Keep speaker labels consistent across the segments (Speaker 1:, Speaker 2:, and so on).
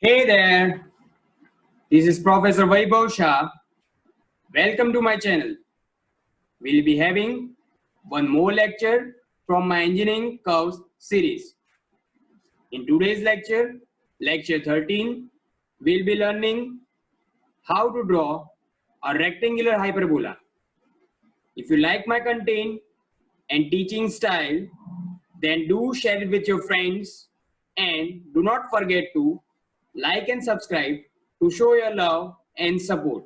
Speaker 1: Hey there, this is Professor Vaibhav Shah. Welcome to my channel. We'll be having one more lecture from my engineering curves series. In today's lecture, lecture 13, we'll be learning how to draw a rectangular hyperbola. If you like my content and teaching style, then do share it with your friends and do not forget to like and subscribe to show your love and support.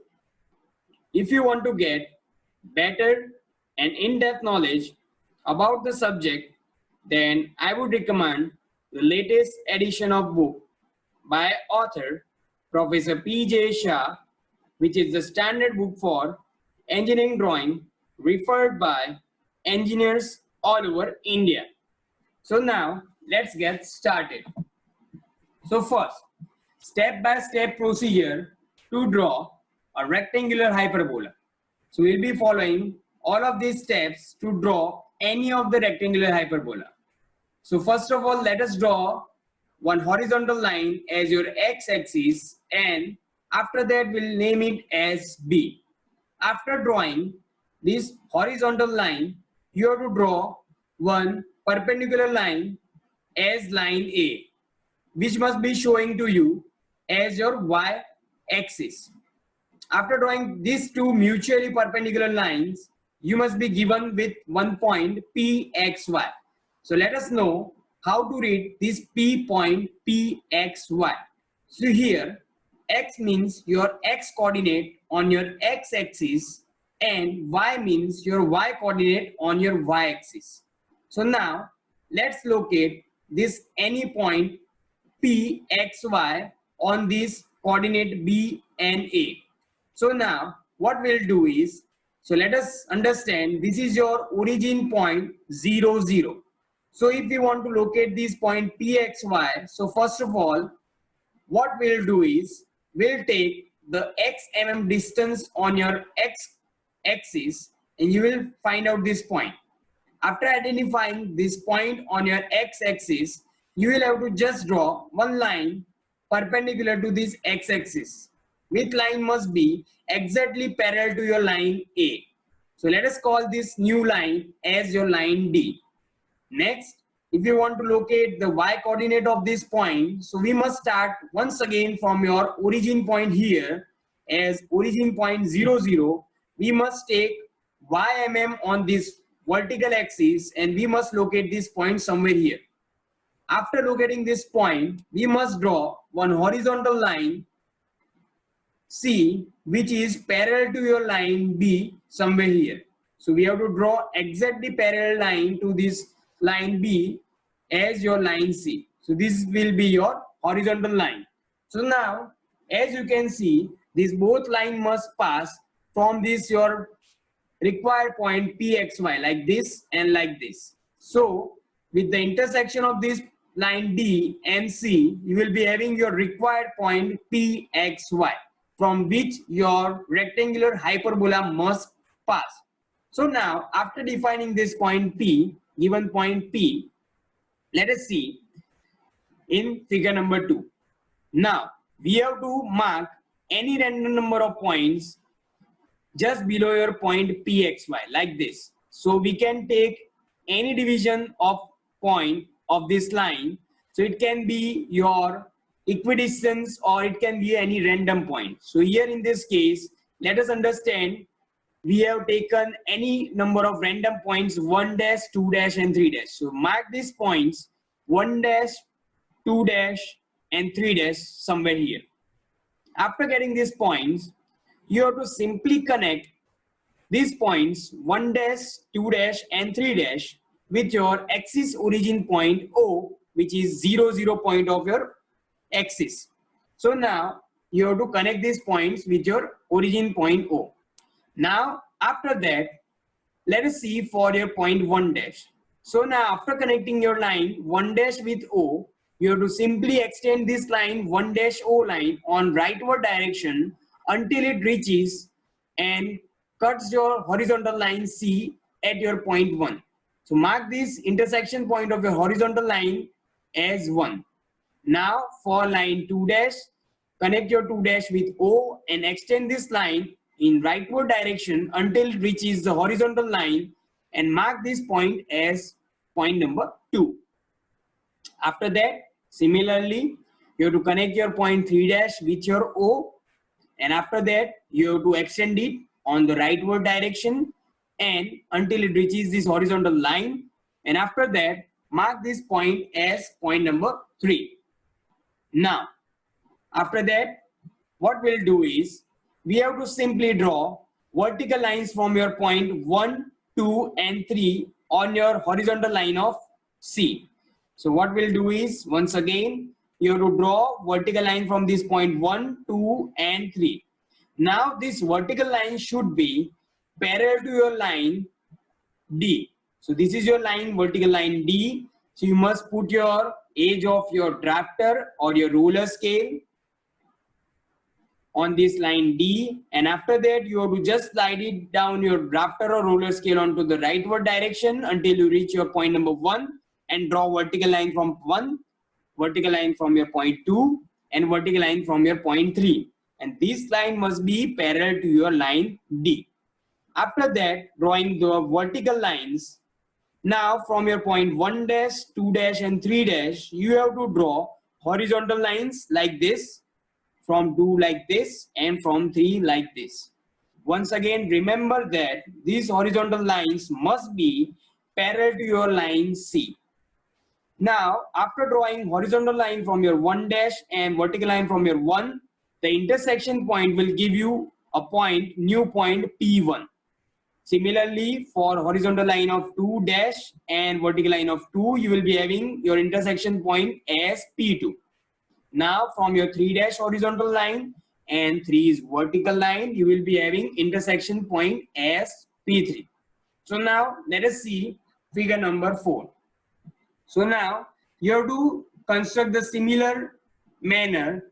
Speaker 1: If you want to get better and in-depth knowledge about the subject, then I would recommend the latest edition of book by author Professor P.J. Shah, which is the standard book for engineering drawing referred by engineers all over India. So now let's get started. So first, step-by-step procedure to draw a rectangular hyperbola. So we'll be following all of these steps to draw any of the rectangular hyperbola. So first of all, let us draw one horizontal line as your x-axis, and after that we'll name it as B. After drawing this horizontal line, you have to draw one perpendicular line as line A, which must be showing to you as your y-axis. After drawing these two mutually perpendicular lines, you must be given with one point PXY. So let us know how to read this P point PXY. So here, X means your X coordinate on your X-axis and Y means your Y coordinate on your Y-axis. So now, let's locate this any point PXY on this coordinate B and A. So now what we'll do is, so let us understand this is your origin point 0, 0. So if we want to locate this point PXY, so first of all, what we'll do is, we'll take the x mm distance on your x axis and you will find out this point. After identifying this point on your x axis, you will have to just draw one line perpendicular to this x-axis, which line must be exactly parallel to your line A. So let us call this new line as your line D. Next, if you want to locate the y coordinate of this point, so we must start once again from your origin point here as origin point 0, 0. We must take y on this vertical axis and we must locate this point somewhere here. After locating this point, we must draw one horizontal line C, which is parallel to your line B somewhere here. So we have to draw exactly parallel line to this line B as your line C. So this will be your horizontal line. So now, as you can see, these both line must pass from this your required point PXY like this and like this. So with the intersection of this line D and C, you will be having your required point PXY, from which your rectangular hyperbola must pass. So now, after defining this point P, given point P, let us see in figure number 2. Now, we have to mark any random number of points just below your point PXY like this. So we can take any division of point of this line. So it can be your equidistance or it can be any random point. So here in this case, let us understand we have taken any number of random points 1 dash, 2 dash and 3 dash. So mark these points 1 dash, 2 dash and 3 dash somewhere here. After getting these points, you have to simply connect these points 1 dash, 2 dash and 3 dash with your axis origin point O, which is 0, 0 point of your axis. So now you have to connect these points with your origin point O. Now after that, let us see for your point 1 dash. So now after connecting your line 1 dash with O, you have to simply extend this line 1 dash O line on rightward direction until it reaches and cuts your horizontal line C at your point 1. So mark this intersection point of your horizontal line as 1. Now for line 2 dash, connect your 2 dash with O and extend this line in rightward direction until it reaches the horizontal line and mark this point as point number 2. After that, similarly, you have to connect your point 3 dash with your O, and after that you have to extend it on the rightward direction and until it reaches this horizontal line, and after that mark this point as point number 3. Now after that, what we'll do is we have to simply draw vertical lines from your point 1, 2 and 3 on your horizontal line of C. So what we'll do is, once again, you have to draw vertical line from this point 1, 2 and 3. Now this vertical line should be parallel to your line D. So this is your line, vertical line D. So you must put your edge of your drafter or your ruler scale on this line D, and after that you have to just slide it down your drafter or roller scale onto the rightward direction until you reach your point number 1 and draw vertical line from 1, vertical line from your point 2 and vertical line from your point 3, and this line must be parallel to your line D. After that, drawing the vertical lines, now from your point 1 dash, 2 dash and 3 dash, you have to draw horizontal lines like this, from 2 like this and from 3 like this. Once again, remember that these horizontal lines must be parallel to your line C. Now after drawing horizontal line from your 1 dash and vertical line from your 1, the intersection point will give you a point, new point P1. Similarly, for horizontal line of 2 dash and vertical line of 2, you will be having your intersection point as P2. Now from your 3 dash horizontal line and 3 is vertical line, you will be having intersection point as P3. So now let us see figure number 4. So now you have to construct the similar manner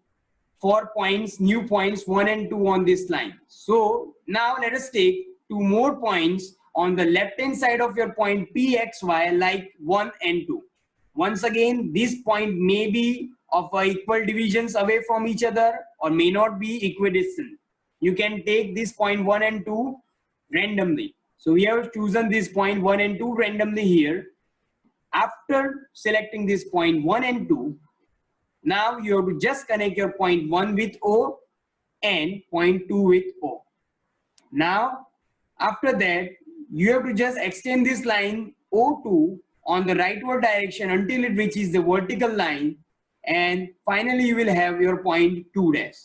Speaker 1: for points, new points 1 and 2 on this line. So now let us take 2 more points on the left hand side of your point PXY like 1 and 2. Once again, this point may be of equal divisions away from each other or may not be equidistant. You can take this point 1 and 2 randomly. So we have chosen this point 1 and 2 randomly here. After selecting this point 1 and 2, now you have to just connect your point 1 with O and point 2 with O. Now after that, you have to just extend this line O2 on the rightward direction until it reaches the vertical line, and finally you will have your point 2 dash.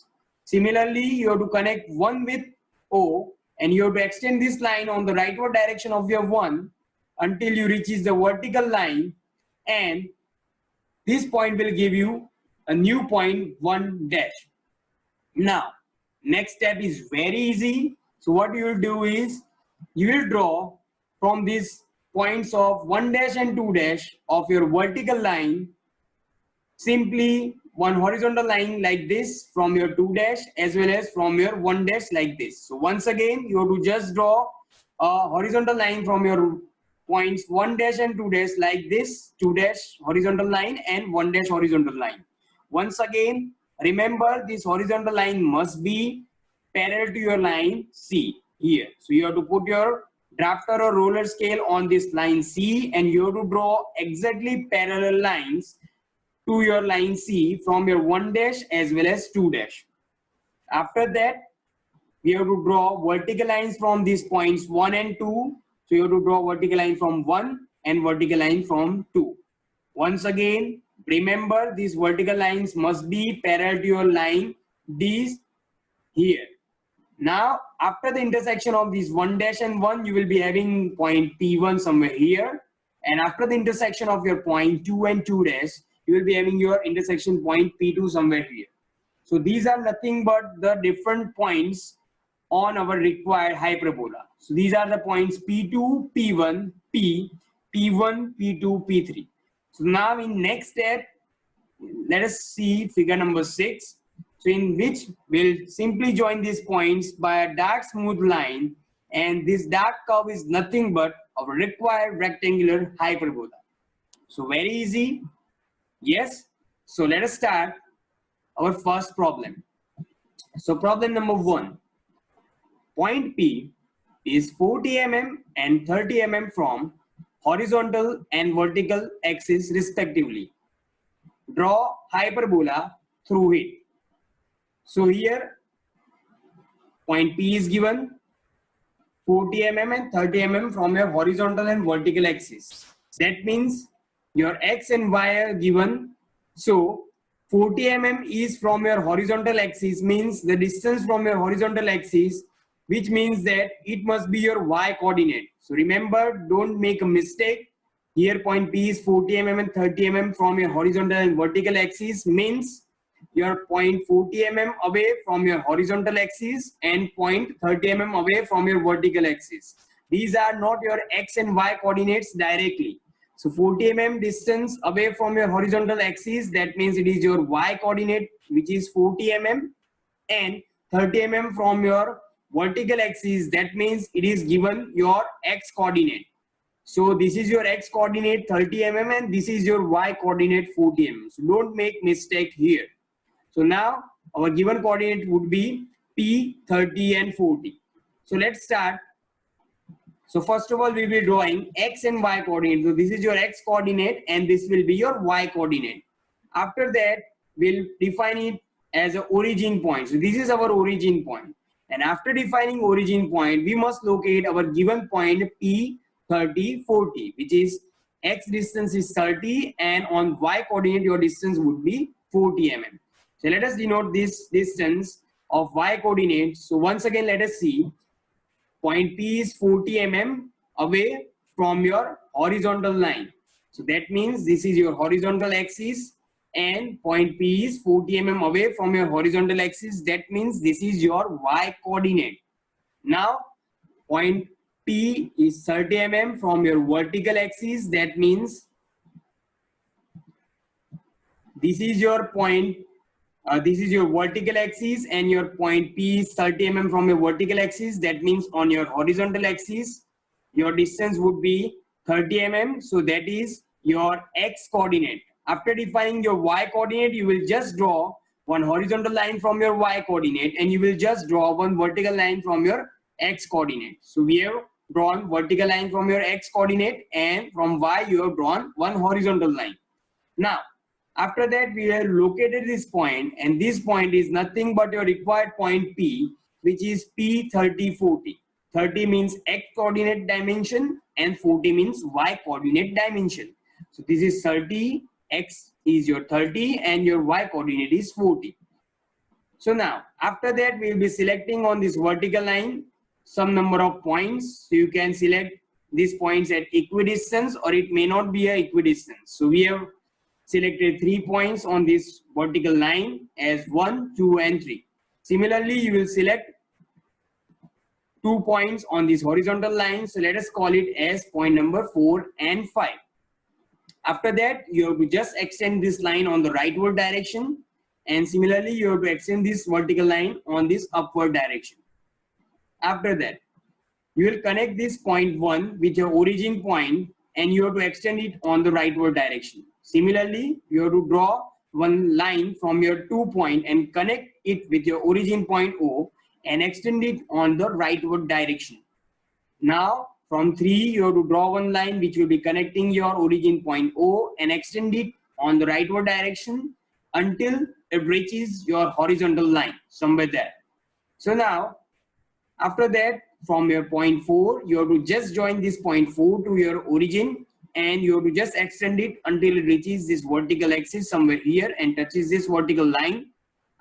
Speaker 1: Similarly, you have to connect 1 with O and you have to extend this line on the rightward direction of your 1 until you reaches the vertical line, and this point will give you a new point 1 dash. Now next step is very easy. So what you will do is you will draw from these points of 1 dash and 2 dash of your vertical line simply one horizontal line like this from your 2 dash as well as from your 1 dash like this. So once again you have to just draw a horizontal line from your points 1 dash and 2 dash like this, 2 dash horizontal line and 1 dash horizontal line. Once again, remember this horizontal line must be parallel to your line C here. So you have to put your drafter or roller scale on this line C and you have to draw exactly parallel lines to your line C from your 1 dash as well as 2 dash. After that, we have to draw vertical lines from these points 1 and 2. So you have to draw vertical line from 1 and vertical line from 2. Once again, remember these vertical lines must be parallel to your line D here. Now after the intersection of these 1 dash and 1, you will be having point P1 somewhere here, and after the intersection of your point 2 and 2 dash, you will be having your intersection point P2 somewhere here. So these are nothing but the different points on our required hyperbola. So these are the points P2, P1, P, P1, P2, P3. So now in next step, let us see figure number 6. So in which we'll simply join these points by a dark smooth line, and this dark curve is nothing but our required rectangular hyperbola. So very easy. Yes. So let us start our first problem. So problem number 1. Point P is 40 mm and 30 mm from horizontal and vertical axis respectively. Draw hyperbola through it. So here point P is given 40 mm and 30 mm from your horizontal and vertical axis. That means your x and y are given. So 40 mm is from your horizontal axis, means the distance from your horizontal axis, which means that it must be your y coordinate. So remember, don't make a mistake. Here point P is 40 mm and 30 mm from your horizontal and vertical axis, means your point 40 mm away from your horizontal axis and point 30 mm away from your vertical axis. These are not your x and y coordinates directly. So 40 mm distance away from your horizontal axis, that means it is your y coordinate, which is 40 mm, and 30 mm from your vertical axis, that means it is given your x coordinate. So this is your x coordinate 30 mm and this is your y coordinate 40 mm. So don't make mistake here. So now our given coordinate would be P, 30 and 40. So let's start. So first of all, we will be drawing x and y coordinate. So this is your x coordinate and this will be your y coordinate. After that, we'll define it as an origin point. So this is our origin point. And after defining origin point, we must locate our given point P, 30, 40, which is x distance is 30 and on y coordinate your distance would be 40 mm. So let us denote this distance of y coordinate. So once again, let us see. Point P is 40 mm away from your horizontal line. So that means this is your horizontal axis and point P is 40 mm away from your horizontal axis. That means this is your y coordinate. Now point P is 30 mm from your vertical axis. That means this is your point. This is your vertical axis and your point P is 30 mm from your vertical axis. That means on your horizontal axis, your distance would be 30 mm. So that is your x coordinate. After defining your y coordinate, you will just draw one horizontal line from your y coordinate and you will just draw one vertical line from your x coordinate. So we have drawn vertical line from your x coordinate and from y you have drawn one horizontal line. Now, after that, we have located this point and this point is nothing but your required point P, which is P 30, 40. 30 means x coordinate dimension and 40 means y coordinate dimension. So this is 30, x is your 30 and your y coordinate is 40. So now, after that, we will be selecting on this vertical line some number of points. So you can select these points at equidistance or it may not be a equidistance. So we have selected 3 points on this vertical line as 1, 2 and 3. Similarly, you will select 2 points on this horizontal line. So let us call it as point number 4 and 5. After that, you have to just extend this line on the rightward direction. And similarly, you have to extend this vertical line on this upward direction. After that, you will connect this point 1 with your origin point and you have to extend it on the rightward direction. Similarly, you have to draw one line from your 2 point and connect it with your origin point O and extend it on the rightward direction. Now, from 3, you have to draw one line which will be connecting your origin point O and extend it on the rightward direction until it reaches your horizontal line somewhere there. So now, after that, from your point 4, you have to just join this point 4 to your origin and you have to just extend it until it reaches this vertical axis somewhere here and touches this vertical line.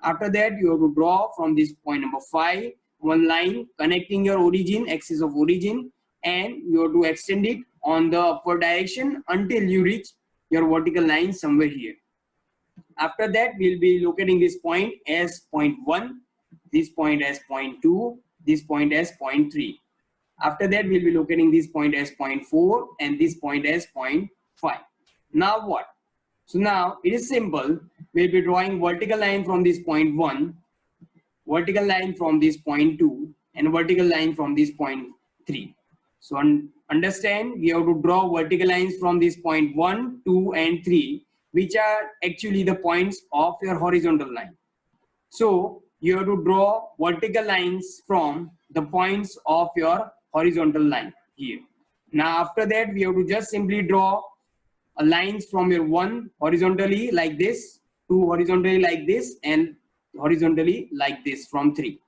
Speaker 1: After that, you have to draw from this point number 5 one line connecting your origin, axis of origin, and you have to extend it on the upward direction until you reach your vertical line somewhere here. After that, we'll be locating this point as point 1, this point as point 2, this point as point 3. After that, we'll be locating this point as point 4 and this point as point 5. Now what? So now it is simple. We'll be drawing vertical line from this point 1, vertical line from this point 2 and vertical line from this point 3. So understand, we have to draw vertical lines from this point 1, 2 and 3 which are actually the points of your horizontal line. So you have to draw vertical lines from the points of your horizontal line here. Now after that, we have to just simply draw a lines from your one horizontally like this, two horizontally like this, and horizontally like this from three.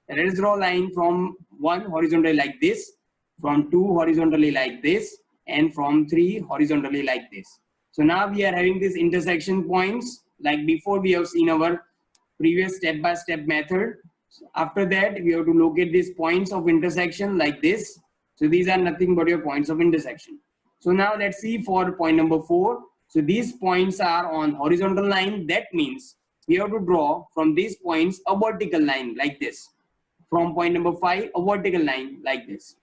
Speaker 1: Let us draw a line from one horizontally like this, from two horizontally like this, and from three horizontally like this. So now we are having this intersection points like before we have seen our previous step-by-step method. So after that, we have to locate these points of intersection like this. So these are nothing but your points of intersection. So now let's see for point number 4. So these points are on horizontal line. That means we have to draw from these points a vertical line like this. From point number 5, a vertical line like this.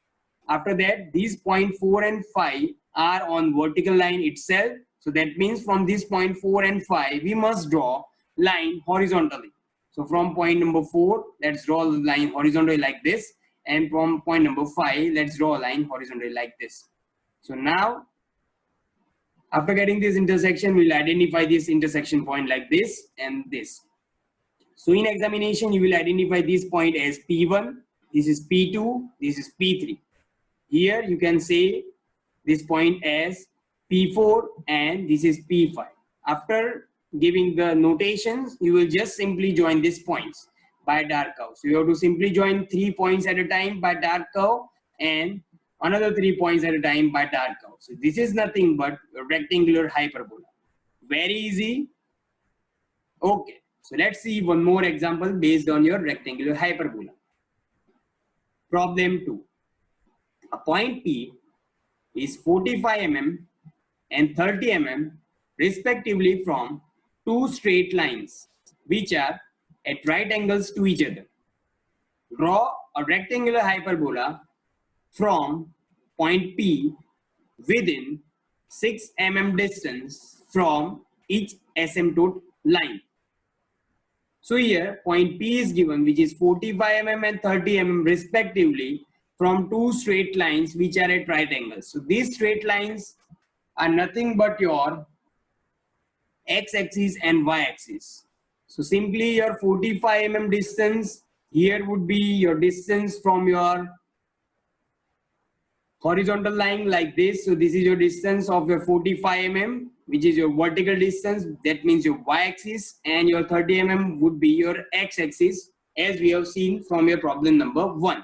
Speaker 1: After that, these point 4 and 5 are on vertical line itself. So that means from this point 4 and 5, we must draw line horizontally. So from point number 4, let's draw the line horizontally like this. And from point number 5, let's draw a line horizontally like this. So now, after getting this intersection, we'll identify this intersection point like this and this. So in examination, you will identify this point as P1, this is P2, this is P3. Here you can say this point as P4 and this is P5. After giving the notations, you will just simply join these points by dark curve. So you have to simply join 3 points at a time by dark curve and another 3 points at a time by dark curve. So this is nothing but a rectangular hyperbola. Very easy. Okay. So let's see one more example based on your rectangular hyperbola. Problem 2. A point P is 45 mm and 30 mm respectively from two straight lines which are at right angles to each other. Draw a rectangular hyperbola from point P within 6 mm distance from each asymptote line. So here point P is given, which is 45 mm and 30 mm respectively from two straight lines which are at right angles. So these straight lines are nothing but your x-axis and y-axis. So simply your 45 mm distance here would be your distance from your horizontal line like this. So this is your distance of your 45 mm, which is your vertical distance. That means your y-axis, and your 30 mm would be your x-axis, as we have seen from your problem number 1.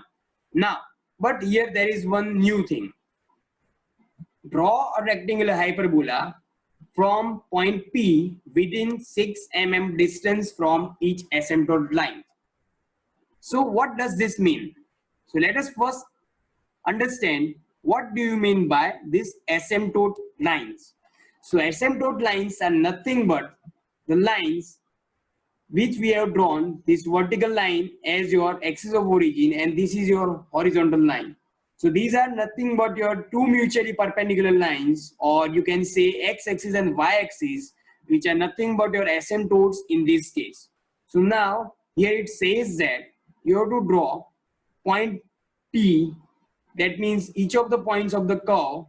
Speaker 1: Now, but here there is one new thing. Draw a rectangular hyperbola from point P within 6 mm distance from each asymptote line. So what does this mean? So let us first understand what do you mean by this asymptote lines. So asymptote lines are nothing but the lines which we have drawn, this vertical line as your axis of origin and this is your horizontal line. So these are nothing but your two mutually perpendicular lines, or you can say x-axis and y-axis, which are nothing but your asymptotes in this case. So now here it says that you have to draw point P, that means each of the points of the curve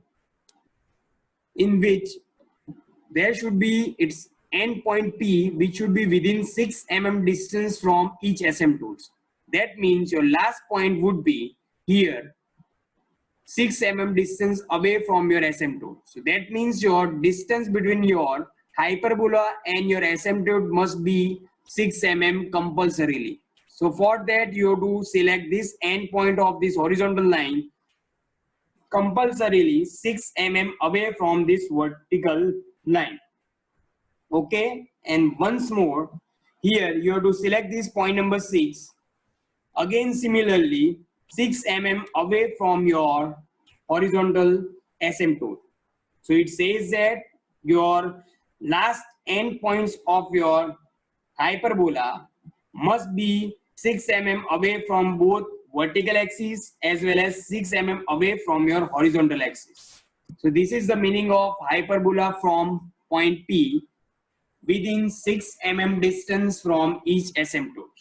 Speaker 1: in which there should be its end point P, which should be within 6 mm distance from each asymptote. That means your last point would be here 6 mm distance away from your asymptote. So that means your distance between your hyperbola and your asymptote must be 6 mm compulsorily. So for that you have to select this end point of this horizontal line compulsorily 6 mm away from this vertical line. Okay, and once more here you have to select this point number 6 again similarly 6 mm away from your horizontal asymptote. So it says that your last end points of your hyperbola must be 6 mm away from both vertical axis as well as 6 mm away from your horizontal axis. So this is the meaning of hyperbola from point P within 6 mm distance from each asymptote.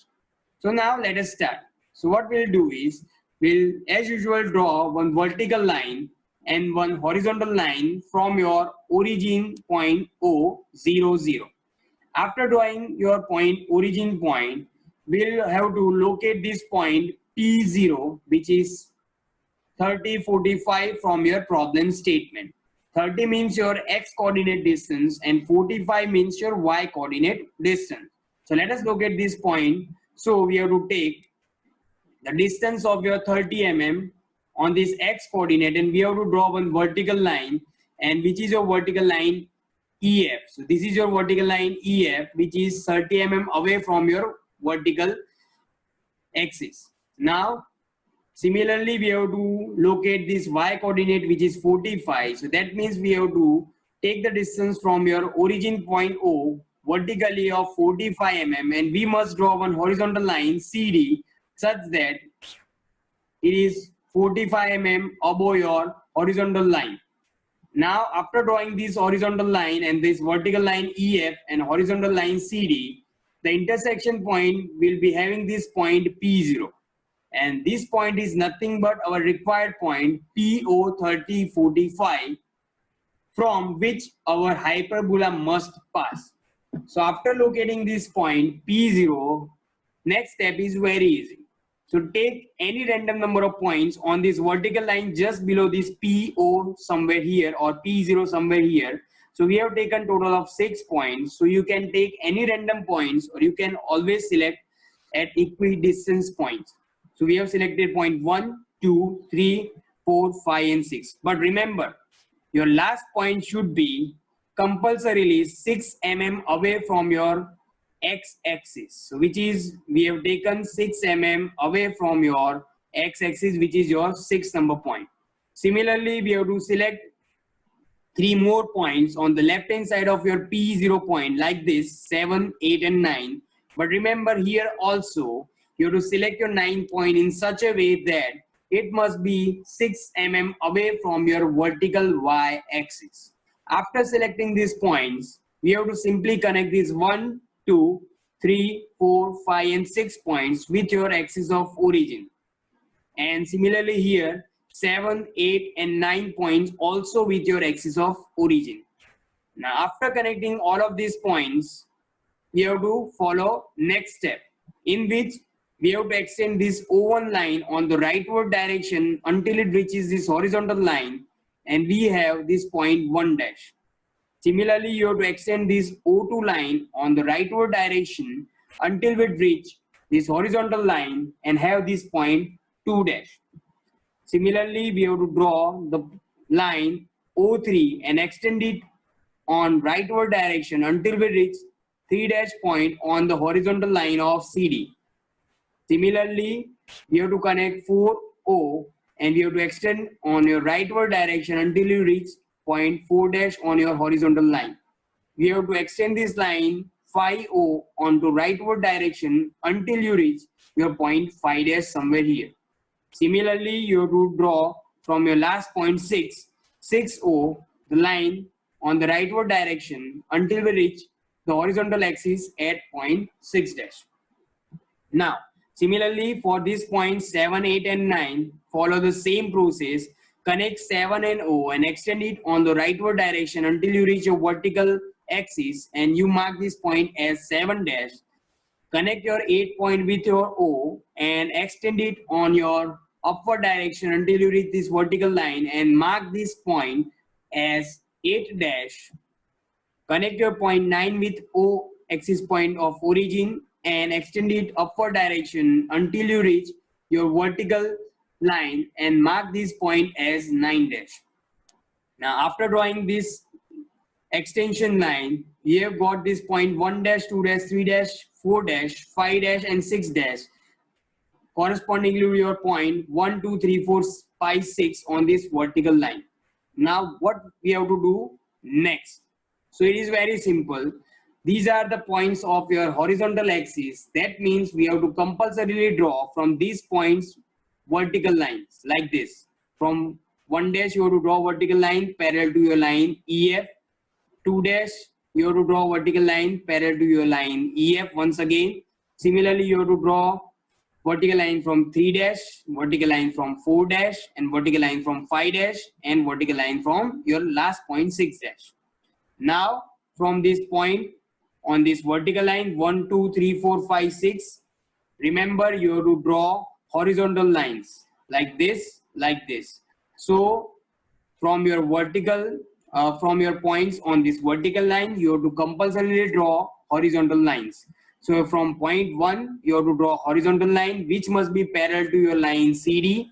Speaker 1: So now let us start. So what we'll do is, we'll as usual draw one vertical line and one horizontal line from your origin point O, 0, 0. After drawing your point origin point, we'll have to locate this point P0, which is 30, 45 from your problem statement. 30 means your x coordinate distance and 45 means your y coordinate distance. So let us locate this point. So we have to take the distance of your 30 mm on this x coordinate, and we have to draw one vertical line, and which is your vertical line EF. So this is your vertical line EF, which is 30 mm away from your vertical axis. Now similarly, we have to locate this y coordinate, which is 45. So that means we have to take the distance from your origin point O vertically of 45 mm, and we must draw one horizontal line CD such that it is 45 mm above your horizontal line. Now after drawing this horizontal line and this vertical line EF and horizontal line CD, the intersection point will be having this point P0. And this point is nothing but our required point PO 3045, from which our hyperbola must pass. So after locating this point P0, next step is very easy. So take any random number of points on this vertical line just below this PO somewhere here or P0 somewhere here. So we have taken total of 6 points. So you can take any random points, or you can always select at equidistance points. So we have selected point 1, 2, 3, 4, 5 and 6. But remember, your last point should be compulsorily 6 mm away from your x-axis. So which is, we have taken 6 mm away from your x-axis, which is your 6th number point. Similarly, we have to select 3 more points on the left hand side of your P0 point like this, 7, 8 and 9. But remember, here also you have to select your 9 point in such a way that it must be 6 mm away from your vertical y-axis. After selecting these points, we have to simply connect these 1, 2, 3, 4, 5 and 6 points with your axis of origin. And similarly here, 7, 8 and 9 points also with your axis of origin. Now after connecting all of these points, we have to follow next step, in which we have to extend this O1 line on the rightward direction until it reaches this horizontal line, and we have this point 1 dash. Similarly, you have to extend this O2 line on the rightward direction until we reach this horizontal line and have this point 2 dash. Similarly, we have to draw the line O3 and extend it on rightward direction until we reach 3 dash point on the horizontal line of CD. Similarly, we have to connect 4O and we have to extend on your rightward direction until you reach point 4 dash on your horizontal line. We have to extend this line 5O onto rightward direction until you reach your point 5 dash somewhere here. Similarly, you have to draw from your last point 6O, the line on the rightward direction until we reach the horizontal axis at point 6 dash. Now, similarly, for these points 7, 8 and 9, follow the same process. Connect 7 and O and extend it on the rightward direction until you reach your vertical axis and you mark this point as 7 dash. Connect your 8 point with your O and extend it on your upward direction until you reach this vertical line and mark this point as 8 dash. Connect your point 9 with O axis point of origin and extend it upward direction until you reach your vertical line and mark this point as 9 dash. Now after drawing this extension line, we have got this point 1 dash, 2 dash, 3 dash, 4 dash, 5 dash and 6 dash correspondingly to your point 1, 2, 3, 4, 5, 6 on this vertical line. Now what we have to do next? So it is very simple. These are the points of your horizontal axis. That means we have to compulsorily draw from these points vertical lines like this. From 1 dash you have to draw vertical line parallel to your line EF. 2 dash you have to draw vertical line parallel to your line EF once again. Similarly, you have to draw vertical line from 3 dash, vertical line from 4 dash, and vertical line from 5 dash, and vertical line from your last point 6 dash. Now from this point on this vertical line 1, 2, 3, 4, 5, 6, remember you have to draw horizontal lines like this, like this. So from your vertical, from your points on this vertical line, you have to compulsorily draw horizontal lines. So from point 1, you have to draw horizontal line which must be parallel to your line CD.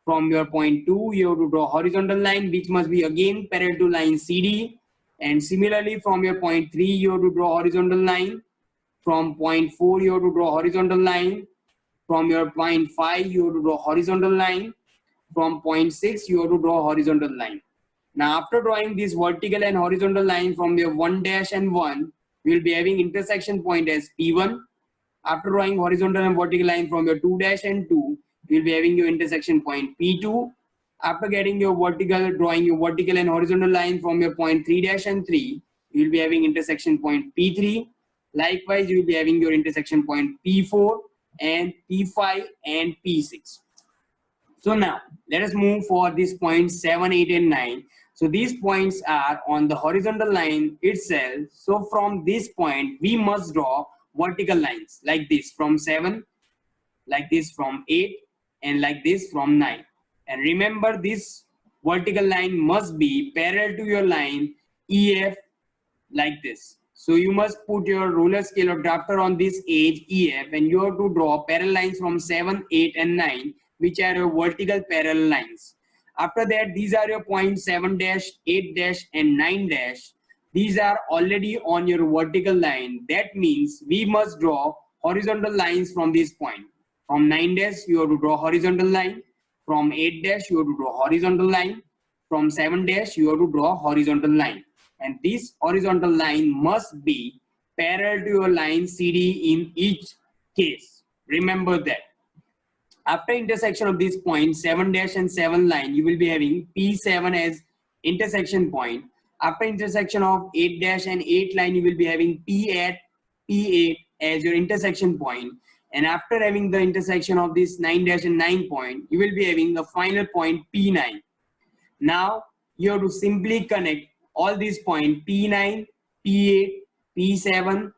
Speaker 1: From your point 2, you have to draw horizontal line which must be again parallel to line CD. And similarly from your point 3, you have to draw horizontal line. From point 4, you have to draw horizontal line. From your point 5, you have to draw horizontal line. From point 6, you have to draw horizontal line. Now after drawing this vertical and horizontal line from your 1 dash and 1, we will be having intersection point as P1. After drawing horizontal and vertical line from your 2 dash and 2, we will be having your intersection point P2. After getting your vertical, drawing your vertical and horizontal line from your point 3 dash and 3, you will be having intersection point P3. Likewise, you will be having your intersection point P4 and P5 and P6. So now let us move for these points 7, 8, and 9. So these points are on the horizontal line itself. So from this point, we must draw vertical lines like this from 7, like this from 8, and like this from 9. And remember, this vertical line must be parallel to your line EF like this. So you must put your roller scale or drafter on this edge EF, and you have to draw parallel lines from 7, 8, and 9, which are your vertical parallel lines. After that, these are your points 7 dash, 8 dash, and 9 dash. These are already on your vertical line. That means we must draw horizontal lines from this point. From 9 dash, you have to draw horizontal line. From 8 dash, you have to draw horizontal line. From 7 dash, you have to draw horizontal line. And this horizontal line must be parallel to your line CD in each case. Remember that. After intersection of these points 7 dash and 7 line, you will be having P7 as intersection point. After intersection of 8 dash and 8 line, you will be having P8 as your intersection point. And after having the intersection of this 9 dash and 9 point, you will be having the final point P9. Now you have to simply connect all these points P9, P8, P7,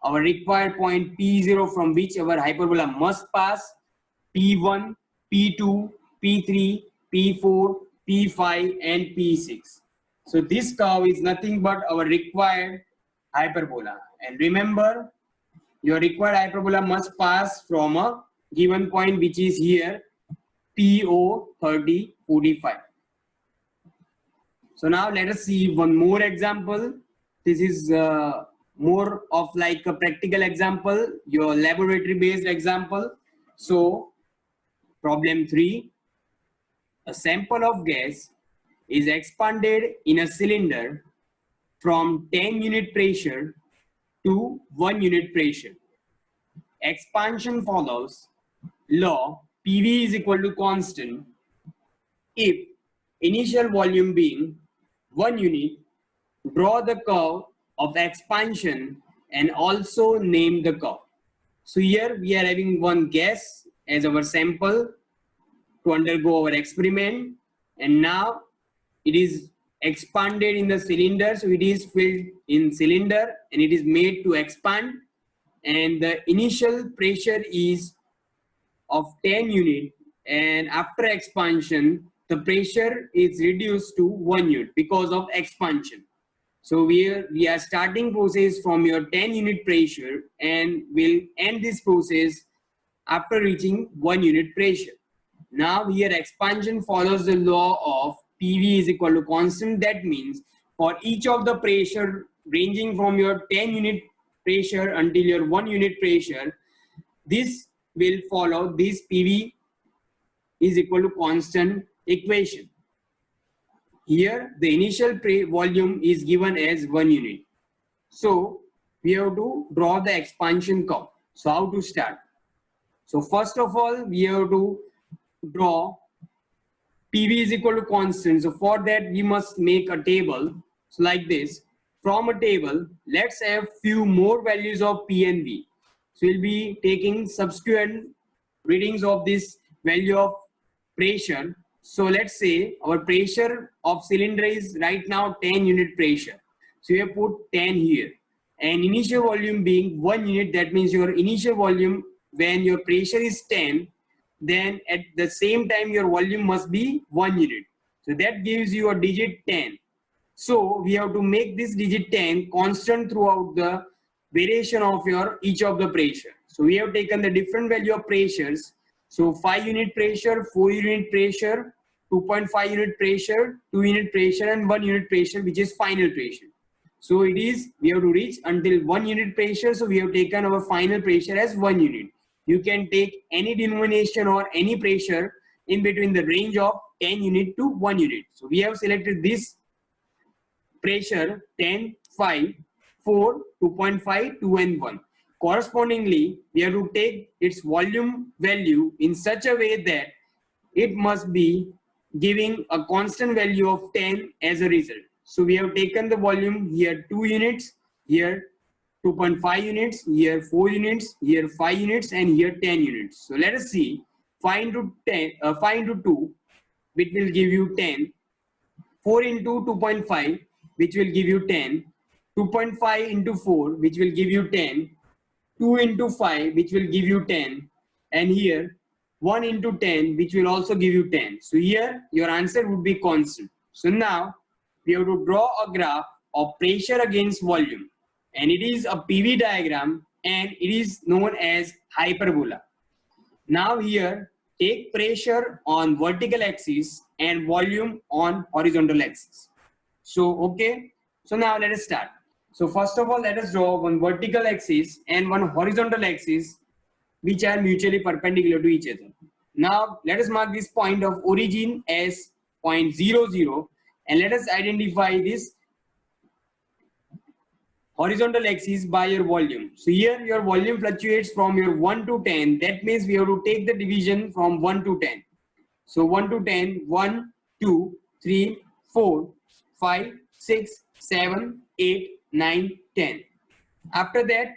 Speaker 1: our required point P0 from which our hyperbola must pass, P1, P2, P3, P4, P5, and P6. So this curve is nothing but our required hyperbola. And remember, your required hyperbola must pass from a given point which is here PO 30, 45. So now let us see one more example. This is more of like a practical example, your laboratory based example. So problem 3, a sample of gas is expanded in a cylinder from 10 unit pressure to 1 unit pressure. Expansion follows law PV is equal to constant if initial volume being 1 unit. Draw the curve of expansion and also name the curve. So here we are having one gas as our sample to undergo our experiment, and now it is expanded in the cylinder. So it is filled in cylinder and it is made to expand, and the initial pressure is of 10 unit, and after expansion the pressure is reduced to 1 unit because of expansion. So we are starting process from your 10 unit pressure and will end this process after reaching 1 unit pressure. Now here expansion follows the law of PV is equal to constant. That means for each of the pressure ranging from your 10 unit pressure until your 1 unit pressure, this will follow this PV is equal to constant equation. Here the initial volume is given as 1 unit. So we have to draw the expansion curve. So how to start? So first of all, we have to draw PV is equal to constant. So for that we must make a table. So like this. From a table, let's have few more values of P and V. So we'll be taking subsequent readings of this value of pressure. So let's say our pressure of cylinder is right now 10 unit pressure. So we have put 10 here, and initial volume being 1 unit. That means your initial volume when your pressure is 10, then at the same time your volume must be 1 unit. So that gives you a digit 10. So we have to make this digit 10 constant throughout the variation of your each of the pressure. So we have taken the different value of pressures. So 5 unit pressure, 4 unit pressure, 2.5 unit pressure, 2 unit pressure, and 1 unit pressure, which is final pressure. So it is, we have to reach until 1 unit pressure. So we have taken our final pressure as 1 unit. You can take any denomination or any pressure in between the range of 10 unit to 1 unit. So we have selected this pressure 10, 5, 4, 2.5, 2 and 1. Correspondingly, we have to take its volume value in such a way that it must be giving a constant value of 10 as a result. So we have taken the volume here 2 units, here 2.5 units, here 4 units, here 5 units, and here 10 units. So let us see 5 into 10, 5 into 2, which will give you 10, 4 into 2.5, which will give you 10, 2.5 into 4, which will give you 10, 2 into 5, which will give you 10, and here 1 into 10, which will also give you 10. So here your answer would be constant. So now we have to draw a graph of pressure against volume, and it is a PV diagram, and it is known as hyperbola. Now here take pressure on vertical axis and volume on horizontal axis. So okay, so now let us start. So first of all, let us draw one vertical axis and one horizontal axis which are mutually perpendicular to each other. Now let us mark this point of origin as point 0, 0, and let us identify this horizontal axis by your volume. So here your volume fluctuates from your 1 to 10. That means we have to take the division from 1 to 10. So 1 to 10, 1, 2, 3, 4, 5, 6, 7, 8, 9, 10. After that,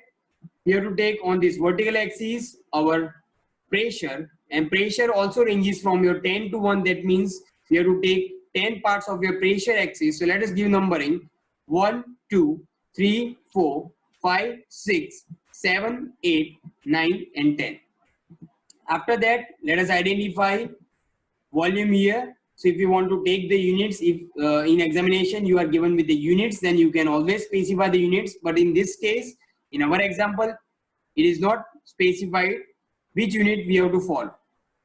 Speaker 1: we have to take on this vertical axis our pressure, and pressure also ranges from your 10 to 1. That means we have to take 10 parts of your pressure axis. So let us give numbering 1, 2, 3, 4, 5, 6, 7, 8, 9, and 10. After that, let us identify volume here. So if you want to take the units, if in examination you are given with the units, then you can always specify the units. But in this case, in our example, it is not specified which unit we have to follow.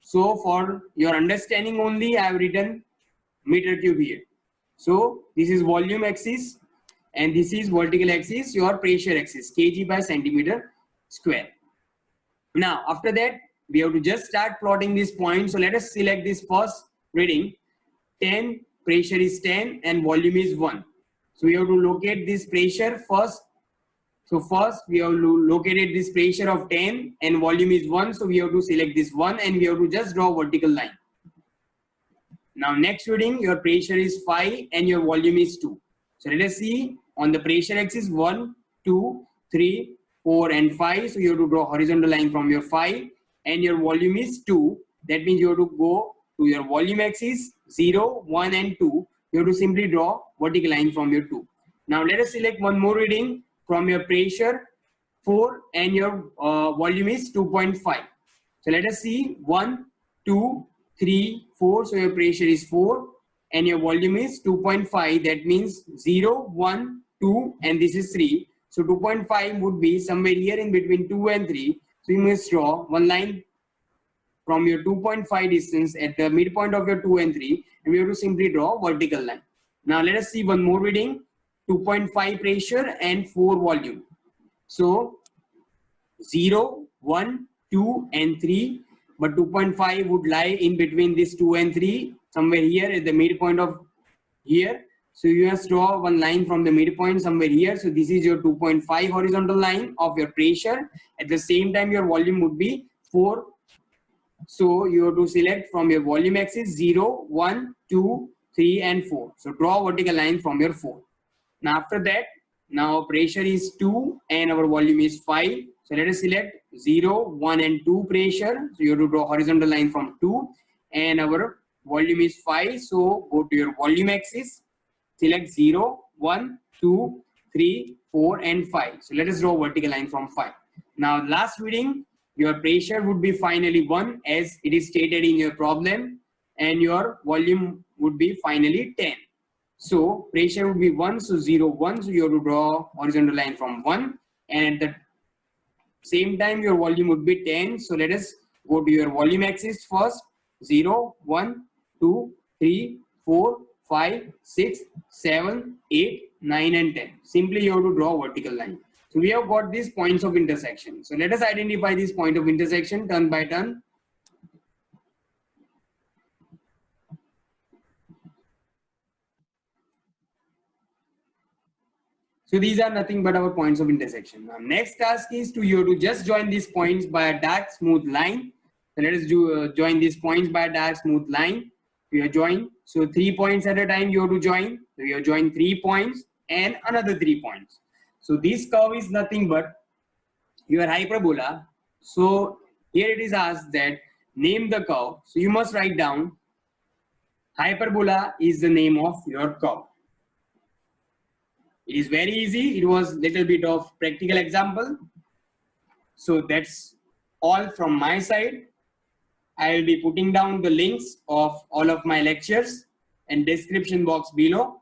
Speaker 1: So for your understanding only, I have written meter cube here. So this is volume axis, and this is vertical axis, your pressure axis, kg by centimeter square. Now after that, we have to just start plotting this point. So let us select this first reading. 10, pressure is 10 and volume is 1. So we have to locate this pressure first. So first we have located this pressure of 10 and volume is 1. So we have to select this 1 and we have to just draw a vertical line. Now next reading, your pressure is 5 and your volume is 2. So let us see on the pressure axis 1, 2, 3, 4 and 5. So you have to draw horizontal line from your 5, and your volume is 2. That means you have to go to your volume axis 0, 1 and 2. You have to simply draw vertical line from your 2. Now let us select one more reading from your pressure 4 and your volume is 2.5. So let us see 1, 2, 3, 4. So your pressure is 4 and your volume is 2.5. That means 0, 1, 2 and this is 3. So 2.5 would be somewhere here in between 2 and 3. So you must draw one line from your 2.5 distance at the midpoint of your 2 and 3, and we have to simply draw vertical line. Now let us see one more reading, 2.5 pressure and 4 volume. So 0, 1, 2 and 3, but 2.5 would lie in between this 2 and 3, somewhere here at the midpoint of here. So you must draw one line from the midpoint somewhere here. So this is your 2.5 horizontal line of your pressure. At the same time, your volume would be 4. So you have to select from your volume axis 0, 1, 2, 3 and 4. So draw a vertical line from your 4. Now after that, now pressure is 2 and our volume is 5. So let us select 0, 1 and 2 pressure. So you have to draw horizontal line from 2 and our volume is 5. So go to your volume axis, select 0, 1, 2, 3, 4 and 5. So let us draw vertical line from 5. Now last reading, your pressure would be finally 1 as it is stated in your problem, and your volume would be finally 10. So pressure would be 1, so 0, 1. So you have to draw horizontal line from 1, and at the same time your volume would be 10. So let us go to your volume axis first. 0, 1, 2, 3, 4, 5, 6, 7, 8, 9 and 10. Simply you have to draw vertical line. So we have got these points of intersection. So let us identify this point of intersection turn by turn. So these are nothing but our points of intersection. Now next task is to you to just join these points by a dark smooth line. So let us join these points by a dark smooth line. We are joined. So 3 points at a time you have to join. So we are joined 3 points and another 3 points. So this curve is nothing but your hyperbola. So here it is asked that name the curve. So you must write down hyperbola is the name of your curve. It is very easy. It was little bit of practical example. So that's all from my side. I will be putting down the links of all of my lectures in description box below.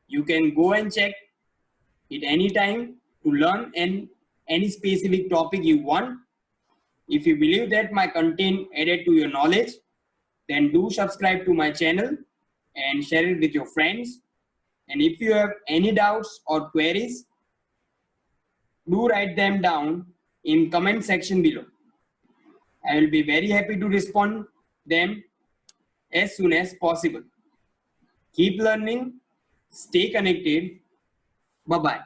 Speaker 1: You can go and check it anytime to learn any specific topic you want. If you believe that my content added to your knowledge, then do subscribe to my channel and share it with your friends. And if you have any doubts or queries, do write them down in comment section below. I will be very happy to respond them as soon as possible. Keep learning, stay connected. Bye-bye.